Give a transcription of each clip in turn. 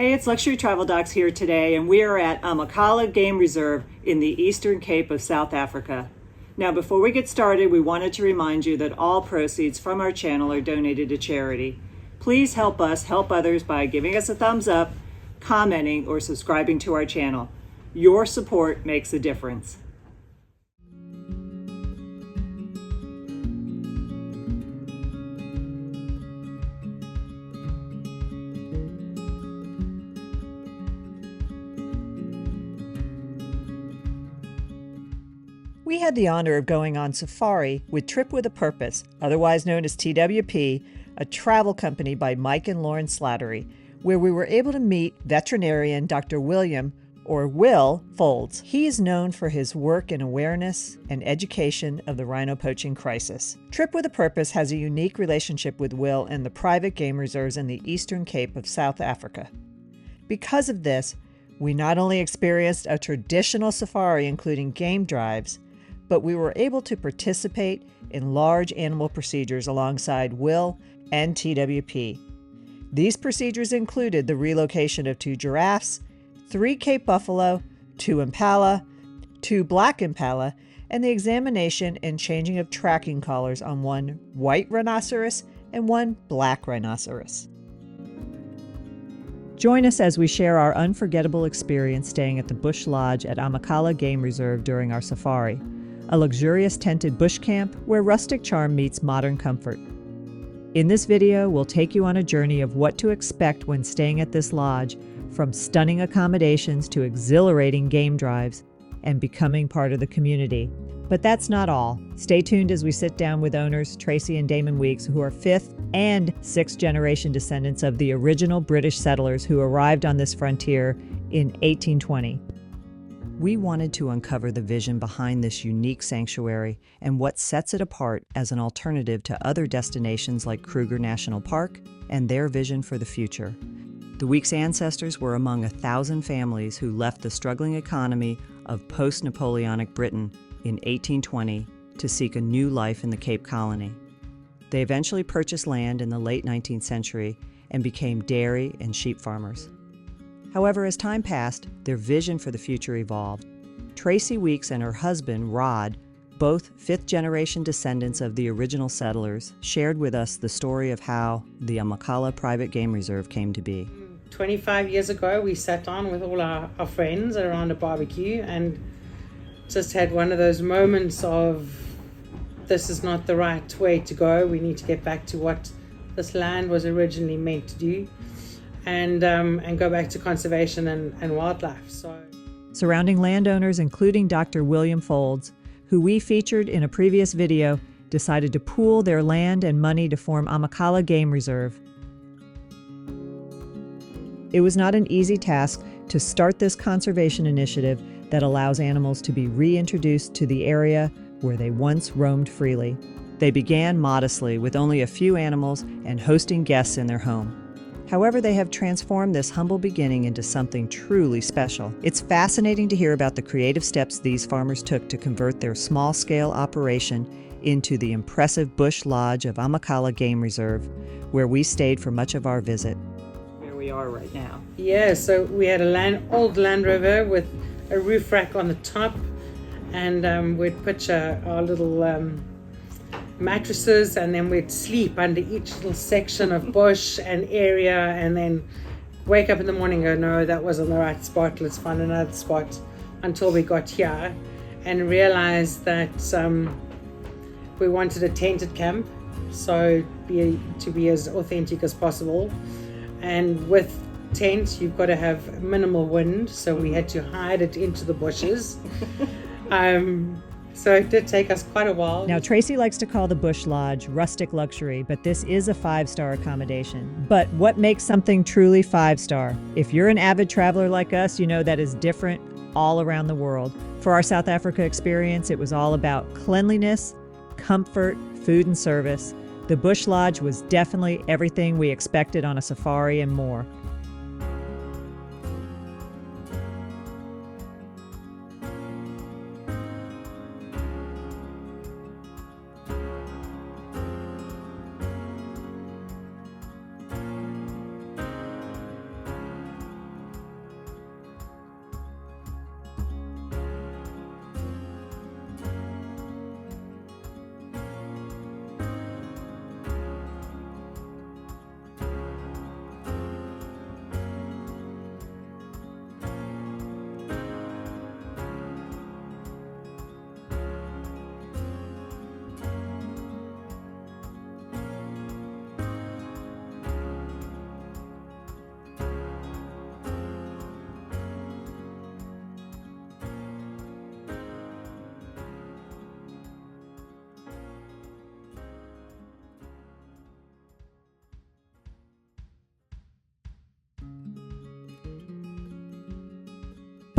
Hey, it's Luxury Travel Docs here today, and we are at Amakhala Game Reserve in the Eastern Cape of South Africa. Now, before we get started, we wanted to remind you that all proceeds from our channel are donated to charity. Please help us help others by giving us a thumbs up, commenting, or subscribing to our channel. Your support makes a difference. We had the honor of going on safari with Trip with a Purpose, otherwise known as TWP, a travel company by Mike and Lauren Slattery, where we were able to meet veterinarian Dr. William, or Will, Fowlds. He is known for his work in awareness and education of the rhino poaching crisis. Trip with a Purpose has a unique relationship with Will and the private game reserves in the Eastern Cape of South Africa. Because of this, we not only experienced a traditional safari including game drives, but we were able to participate in large animal procedures alongside Will and TWP. These procedures included the relocation of 2 giraffes, 3 Cape buffalo, 2 impala, 2 black impala, and the examination and changing of tracking collars on 1 white rhinoceros and 1 black rhinoceros. Join us as we share our unforgettable experience staying at the Bush Lodge at Amakhala Game Reserve during our safari, a luxurious tented bush camp where rustic charm meets modern comfort. In this video, we'll take you on a journey of what to expect when staying at this lodge, from stunning accommodations to exhilarating game drives and becoming part of the community. But that's not all. Stay tuned as we sit down with owners Tracy and Damon Weeks, who are 5th and 6th generation descendants of the original British settlers who arrived on this frontier in 1820. We wanted to uncover the vision behind this unique sanctuary and what sets it apart as an alternative to other destinations like Kruger National Park and their vision for the future. The Weeks ancestors were among 1,000 families who left the struggling economy of post-Napoleonic Britain in 1820 to seek a new life in the Cape Colony. They eventually purchased land in the late 19th century and became dairy and sheep farmers. However, as time passed, their vision for the future evolved. Tracy Weeks and her husband, Rod, both 5th-generation descendants of the original settlers, shared with us the story of how the Amakhala Private Game Reserve came to be. 25 years ago, we sat down with all our friends around a barbecue and just had one of those moments of, this is not the right way to go. We need to get back to what this land was originally meant to do, and go back to conservation and wildlife. Surrounding landowners, including Dr. William Fowlds, who we featured in a previous video, decided to pool their land and money to form Amakhala Game Reserve. It was not an easy task to start this conservation initiative that allows animals to be reintroduced to the area where they once roamed freely. They began modestly with only a few animals and hosting guests in their home. However, they have transformed this humble beginning into something truly special. It's fascinating to hear about the creative steps these farmers took to convert their small-scale operation into the impressive Bush Lodge of Amakhala Game Reserve, where we stayed for much of our visit. Where we are right now. Yeah, so we had old Land Rover with a roof rack on the top, and we'd pitch our little mattresses, and then we'd sleep under each little section of bush and area, and then wake up in the morning and go, no, that wasn't the right spot, let's find another spot, until we got here and realized that we wanted a tented camp, so to be as authentic as possible. And with tent, you've got to have minimal wind, so we had to hide it into the bushes. So it did take us quite a while. Now, Tracy likes to call the Bush Lodge rustic luxury, but this is a 5-star accommodation. But what makes something truly 5-star? If you're an avid traveler like us, you know that is different all around the world. For our South Africa experience, it was all about cleanliness, comfort, food, and service. The Bush Lodge was definitely everything we expected on a safari and more.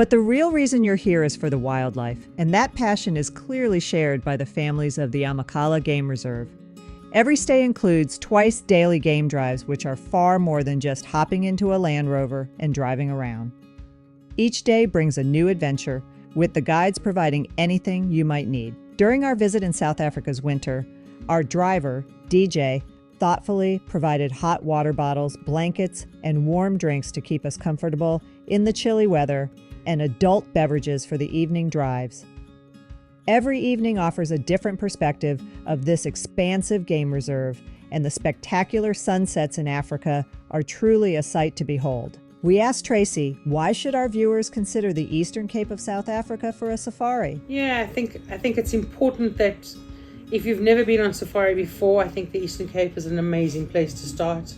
But the real reason you're here is for the wildlife, and that passion is clearly shared by the families of the Amakhala Game Reserve. Every stay includes twice daily game drives, which are far more than just hopping into a Land Rover and driving around. Each day brings a new adventure, with the guides providing anything you might need. During our visit in South Africa's winter, our driver, DJ, thoughtfully provided hot water bottles, blankets, and warm drinks to keep us comfortable in the chilly weather, and adult beverages for the evening drives. Every evening offers a different perspective of this expansive game reserve, and the spectacular sunsets in Africa are truly a sight to behold. We asked Tracy, why should our viewers consider the Eastern Cape of South Africa for a safari? Yeah, I think it's important that if you've never been on safari before, I think the Eastern Cape is an amazing place to start.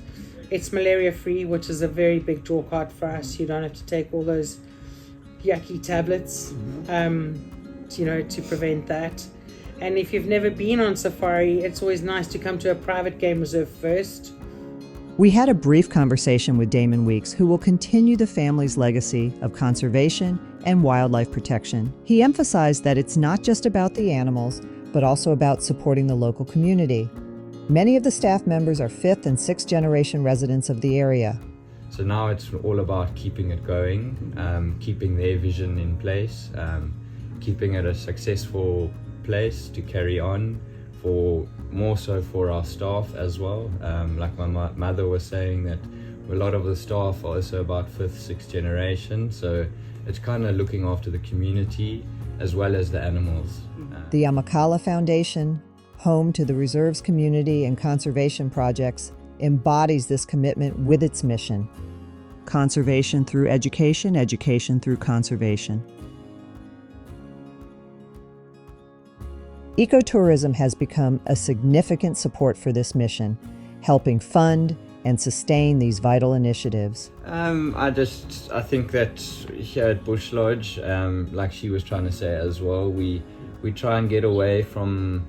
It's malaria free, which is a very big draw card for us. You don't have to take all those yucky tablets, to prevent that. And if you've never been on safari, it's always nice to come to a private game reserve first. We had a brief conversation with Damon Weeks, who will continue the family's legacy of conservation and wildlife protection. He emphasized that it's not just about the animals, but also about supporting the local community. Many of the staff members are 5th and 6th generation residents of the area. So now it's all about keeping it going, keeping their vision in place, keeping it a successful place to carry on, more so for our staff as well. Like my mother was saying, that a lot of the staff are also about 5th, 6th generation, so it's kind of looking after the community as well as the animals. The Amakhala Foundation, home to the reserve's community and conservation projects, embodies this commitment with its mission. Conservation through education, education through conservation. Ecotourism has become a significant support for this mission, helping fund and sustain these vital initiatives. I think that here at Bush Lodge, like she was trying to say as well, we try and get away from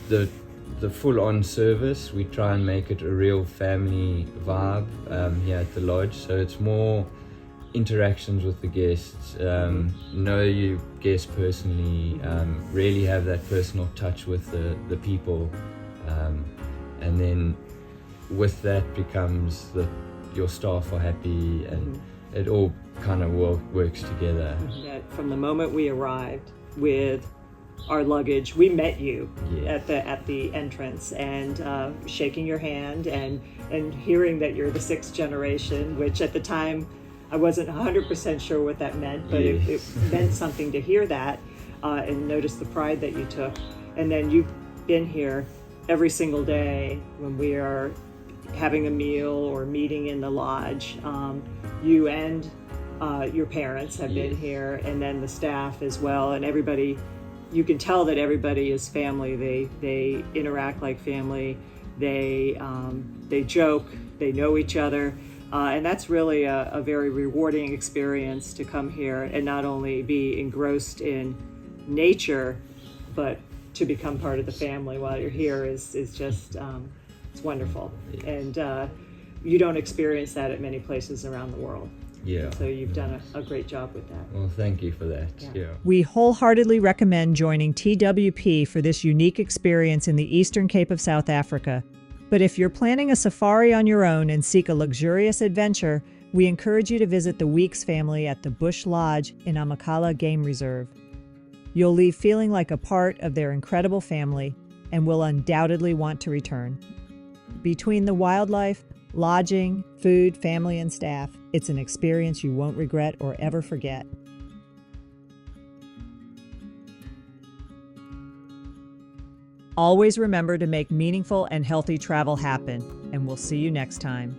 the full-on service. We try and make it a real family vibe here at the lodge, so it's more interactions with the guests, know your guests personally, really have that personal touch with the people, and then with that becomes your staff are happy, and it all kind of works together. That from the moment we arrived with our luggage, we met you at the entrance, and shaking your hand and hearing that you're the 6th generation, which at the time I wasn't 100% sure what that meant, but it meant something to hear that and notice the pride that you took. And then you've been here every single day when we are having a meal or meeting in the lodge. You and your parents have been here, and then the staff as well, and everybody. You can tell that everybody is family. They interact like family. They joke. They know each other. And that's really a very rewarding experience to come here and not only be engrossed in nature, but to become part of the family while you're here is just, it's wonderful. And you don't experience that at many places around the world. Yeah. So you've done a great job with that. Well, thank you for that. Yeah. We wholeheartedly recommend joining TWP for this unique experience in the Eastern Cape of South Africa. But if you're planning a safari on your own and seek a luxurious adventure, we encourage you to visit the Weeks family at the Bush Lodge in Amakhala Game Reserve. You'll leave feeling like a part of their incredible family and will undoubtedly want to return. Between the wildlife, lodging, food, family, and staff, it's an experience you won't regret or ever forget. Always remember to make meaningful and healthy travel happen, and we'll see you next time.